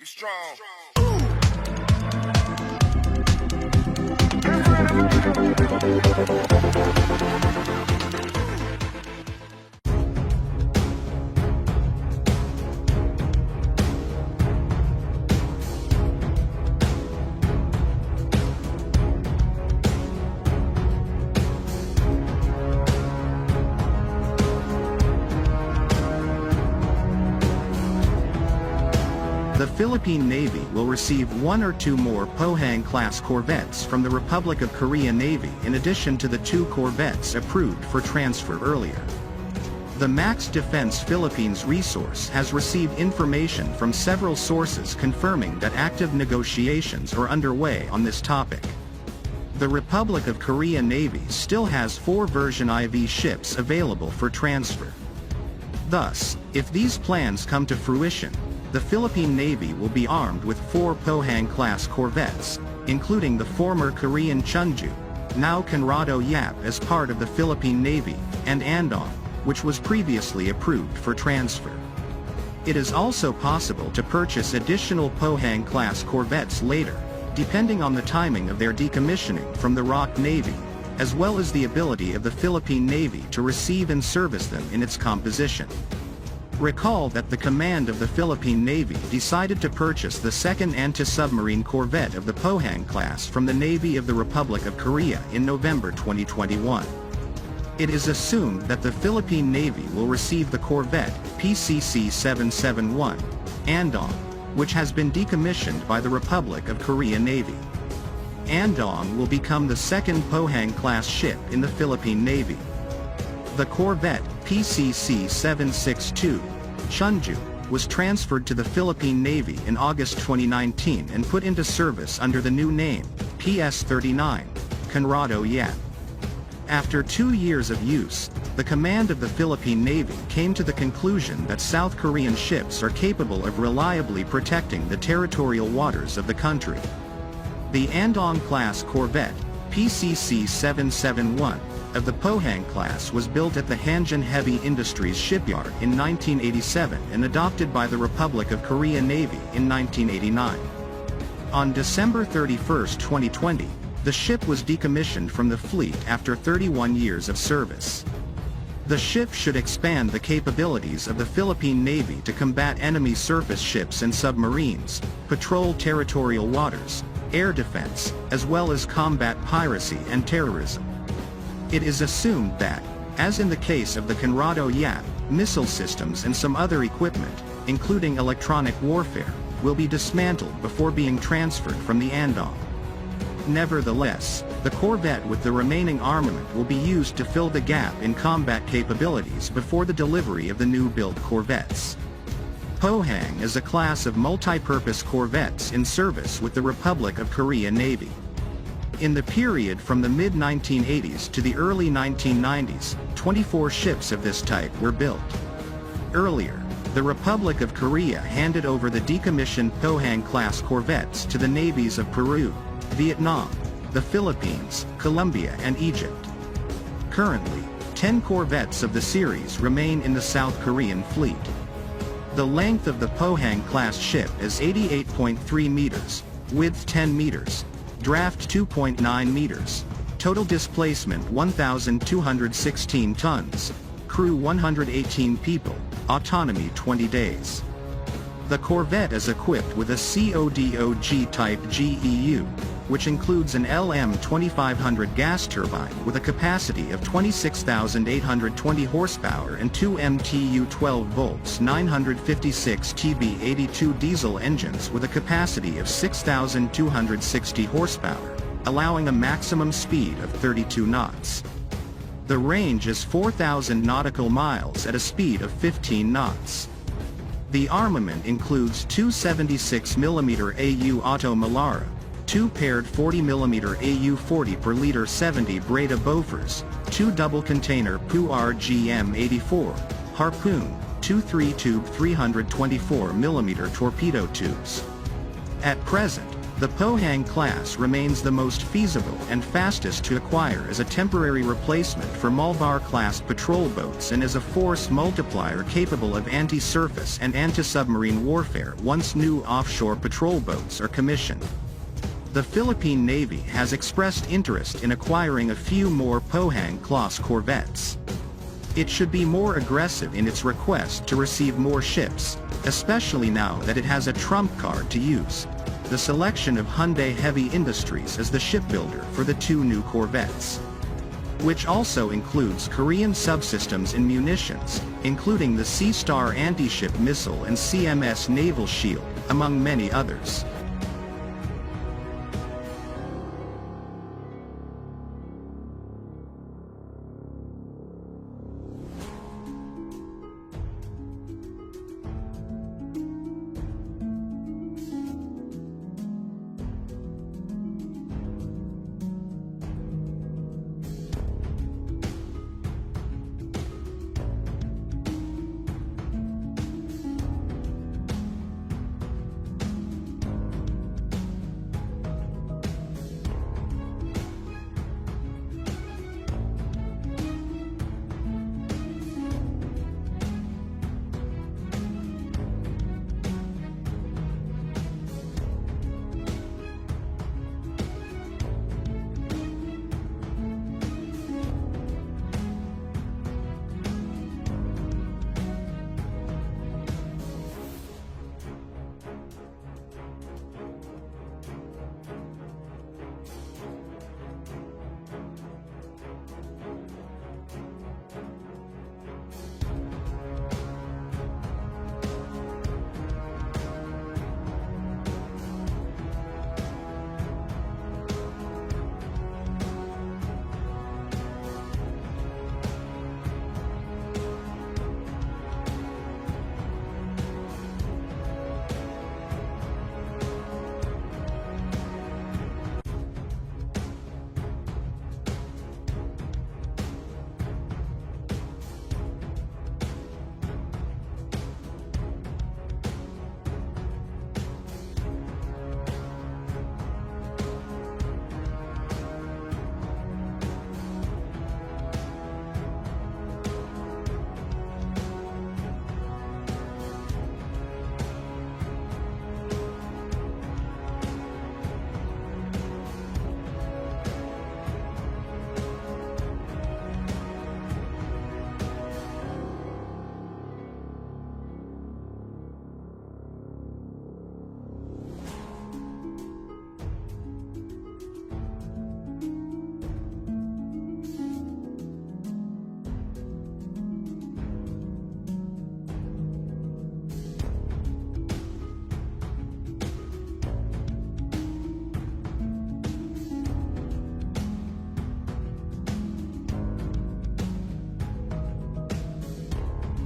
Be strong. The Philippine Navy will receive 1 or 2 more Pohang-Class Corvettes from the Republic of Korea Navy in addition to the 2 corvettes approved for transfer earlier. The Max Defense Philippines resource has received information from several sources confirming that active negotiations are underway on this topic. The Republic of Korea Navy still has 4 version IV ships available for transfer. Thus, if these plans come to fruition, the Philippine Navy will be armed with 4 Pohang-Class Corvettes, including the former Korean Chunju, now Conrado Yap as part of the Philippine Navy, and Andong, which was previously approved for transfer. It is also possible to purchase additional Pohang-Class Corvettes later, depending on the timing of their decommissioning from the ROC Navy, as well as the ability of the Philippine Navy to receive and service them in its composition. Recall that the command of the Philippine Navy decided to purchase the second anti-submarine corvette of the Pohang class from the Navy of the Republic of Korea in November 2021. It is assumed that the Philippine Navy will receive the corvette PCC-771, Andong, which has been decommissioned by the Republic of Korea Navy. Andong will become the second Pohang-class ship in the Philippine Navy. The corvette PCC-762, Chunju, was transferred to the Philippine Navy in August 2019 and put into service under the new name, PS-39, Conrado Yap. After 2 years of use, the command of the Philippine Navy came to the conclusion that South Korean ships are capable of reliably protecting the territorial waters of the country. The Andong-class corvette, PCC-771, of the Pohang class was built at the Hanjin Heavy Industries shipyard in 1987 and adopted by the Republic of Korea Navy in 1989. On December 31, 2020, the ship was decommissioned from the fleet after 31 years of service. The ship should expand the capabilities of the Philippine Navy to combat enemy surface ships and submarines, patrol territorial waters, air defense, as well as combat piracy and terrorism. It is assumed that, as in the case of the Conrado Yap, missile systems and some other equipment, including electronic warfare, will be dismantled before being transferred from the Andong. Nevertheless, the corvette with the remaining armament will be used to fill the gap in combat capabilities before the delivery of the new-built corvettes. Pohang is a class of multi-purpose corvettes in service with the Republic of Korea Navy. In the period from the mid-1980s to the early 1990s, 24 ships of this type were built. Earlier, the Republic of Korea handed over the decommissioned Pohang-class corvettes to the navies of Peru, Vietnam, the Philippines, Colombia and Egypt. Currently, 10 corvettes of the series remain in the South Korean fleet. The length of the Pohang-class ship is 88.3 meters, width 10 meters, draft 2.9 meters, total displacement 1,216 tons, crew 118 people, autonomy 20 days. The corvette is equipped with a CODOG-type GEU, which includes an LM2500 gas turbine with a capacity of 26,820 horsepower and 2 MTU 12 volts 956 TB82 diesel engines with a capacity of 6,260 horsepower, allowing a maximum speed of 32 knots. The range is 4,000 nautical miles at a speed of 15 knots. The armament includes 2 76mm AU Auto Melara, 2 paired 40mm AU-40 per liter 70 Breda Bofors, 2 double-container PU RGM-84, Harpoon, 2 3-tube 324mm torpedo tubes. At present, The Pohang-Class remains the most feasible and fastest to acquire as a temporary replacement for Malabar-class patrol boats and as a force multiplier capable of anti-surface and anti-submarine warfare once new offshore patrol boats are commissioned. The Philippine Navy has expressed interest in acquiring a few more Pohang-Class Corvettes. It should be more aggressive in its request to receive more ships, especially now that it has a trump card to use: the selection of Hyundai Heavy Industries as the shipbuilder for the 2 new corvettes, which also includes Korean subsystems and munitions, including the Sea Star anti-ship missile and CMS Naval Shield, among many others.